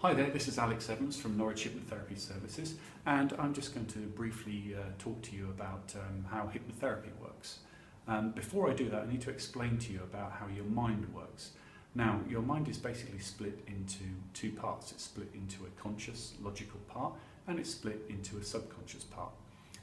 Hi there, this is Alex Evans from Norwich Hypnotherapy Services, and I'm just going to briefly talk to you about how hypnotherapy works. Before I do that, I need to explain to you about how your mind works. Now, your mind is basically split into two parts. It's split into a conscious, logical part, and it's split into a subconscious part.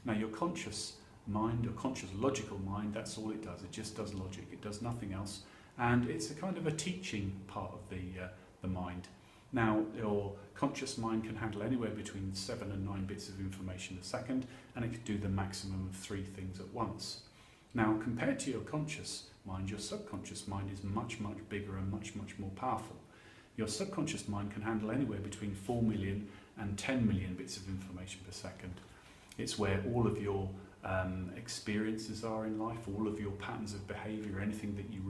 Now, your conscious mind, your conscious, logical mind, that's all it does. It just does logic. It does nothing else, and it's a kind of a teaching part of the mind. Now, your conscious mind can handle anywhere between 7 and 9 bits of information a second, and it can do the maximum of 3 things at once. Now, compared to your conscious mind, your subconscious mind is much, much bigger and much, much more powerful. Your subconscious mind can handle anywhere between 4 million and 10 million bits of information per second. It's where all of your experiences are in life, all of your patterns of behaviour, anything that you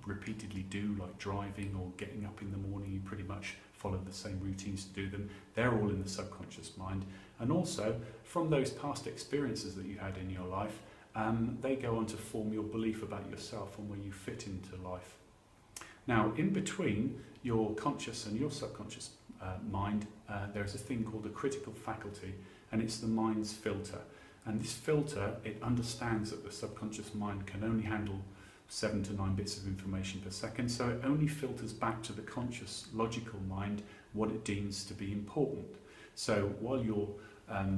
repeatedly do, like driving or getting up in the morning, you pretty much follow the same routines to do them. They're all in the subconscious mind. And also, from those past experiences that you had in your life, they go on to form your belief about yourself and where you fit into life. Now, in between your conscious and your subconscious mind, there's a thing called a critical faculty, and it's the mind's filter. And this filter, it understands that the subconscious mind can only handle 7 to 9 bits of information per second, so it only filters back to the conscious, logical mind what it deems to be important. So while you're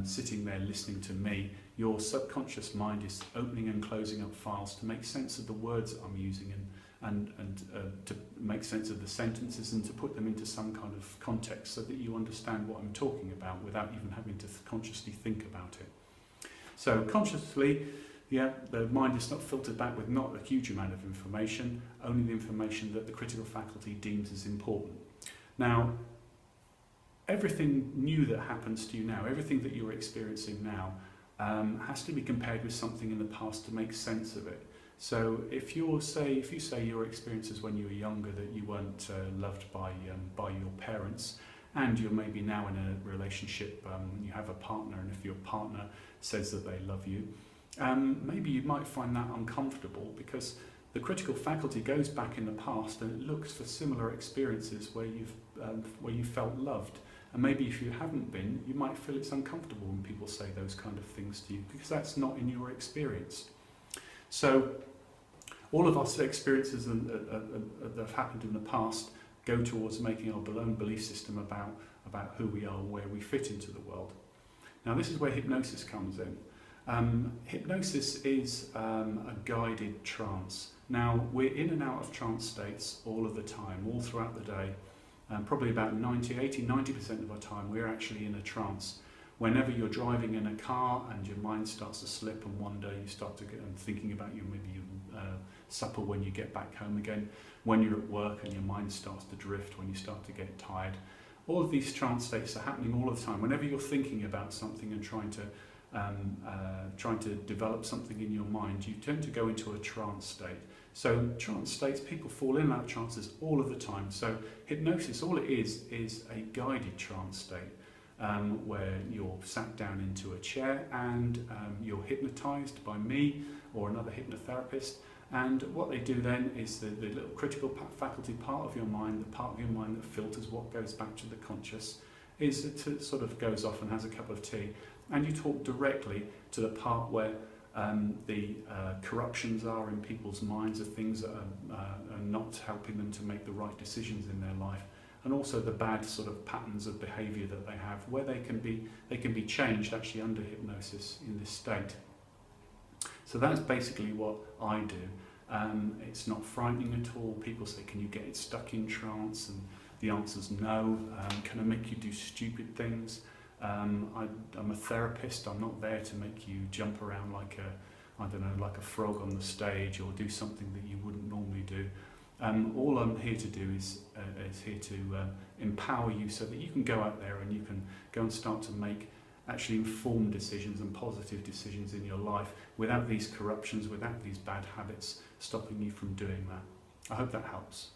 sitting there listening to me, your subconscious mind is opening and closing up files to make sense of the words that I'm using and to make sense of the sentences and to put them into some kind of context so that you understand what I'm talking about without even having to consciously think about it. So consciously, the mind is not filtered back with not a huge amount of information, only the information that the critical faculty deems as important. Now, everything new that happens to you now, everything that you're experiencing now, has to be compared with something in the past to make sense of it. So if you say your experiences when you were younger, that you weren't loved by your parents, and you're maybe now in a relationship, you have a partner, and if your partner says that they love you, maybe you might find that uncomfortable because the critical faculty goes back in the past and it looks for similar experiences where you felt loved. And maybe if you haven't been, you might feel it's uncomfortable when people say those kind of things to you because that's not in your experience. So all of our experiences that have happened in the past go towards making our own belief system about who we are and where we fit into the world. Now, this is where hypnosis comes in. Hypnosis is a guided trance. Now, we're in and out of trance states all of the time, all throughout the day. Probably about 90% of our time, we're actually in a trance. Whenever you're driving in a car and your mind starts to slip and wander, you start to get thinking about your supper when you get back home again, when you're at work and your mind starts to drift, when you start to get tired. All of these trance states are happening all the time. Whenever you're thinking about something and trying to develop something in your mind, you tend to go into a trance state. So trance states, people fall in and out of trances all of the time. So hypnosis, all it is a guided trance state where you're sat down into a chair and you're hypnotized by me or another hypnotherapist. And what they do then is the little critical faculty part of your mind, the part of your mind that filters what goes back to the conscious, is it sort of goes off and has a cup of tea. And you talk directly to the part where the corruptions are in people's minds, the things that are not helping them to make the right decisions in their life, and also the bad sort of patterns of behaviour that they have, where they can be changed actually under hypnosis in this state. So that's basically what I do. It's not frightening at all. People say, can you get it stuck in trance? And the answer's no. Can I make you do stupid things? I'm a therapist. I'm not there to make you jump around like a frog on the stage or do something that you wouldn't normally do. All I'm here to do is here to empower you so that you can go out there and you can go and start to make actually informed decisions and positive decisions in your life without these corruptions, without these bad habits stopping you from doing that. I hope that helps.